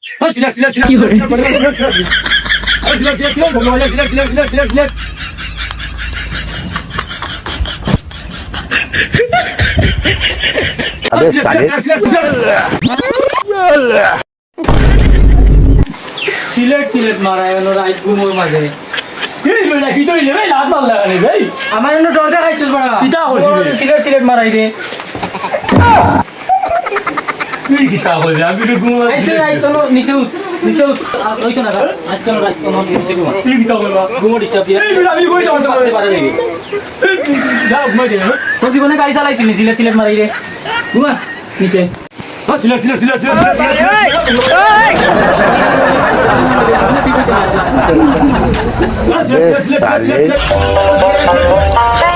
কি করে अबे साले সিলেট মারা এলো রাইট ঘুমোর মাঝে এই বেটা কি তৈলে ভাই লাত মার লাগানি ভাই আমার এনে ডর দেখাইছস বড়া কিটা করছিস সিলেট মারাই রে তুই কিটা কইবি আমি তো ঘুমো আইছে রাইট তো নিচে ওইতো না আজকাল রাইট তো নিচে ঘুমো তুই কিটা কইবা ঘুমো ডিস্টার্ব দিয়ে এই বেটা আমি কই যাও পারতে পারে দেখি যাও ঘুমাই দে তোর জীবনে গাড়ি চালাইছিস সিলেট মারাই রে ঘুমা নিচে সিলেট अबे साले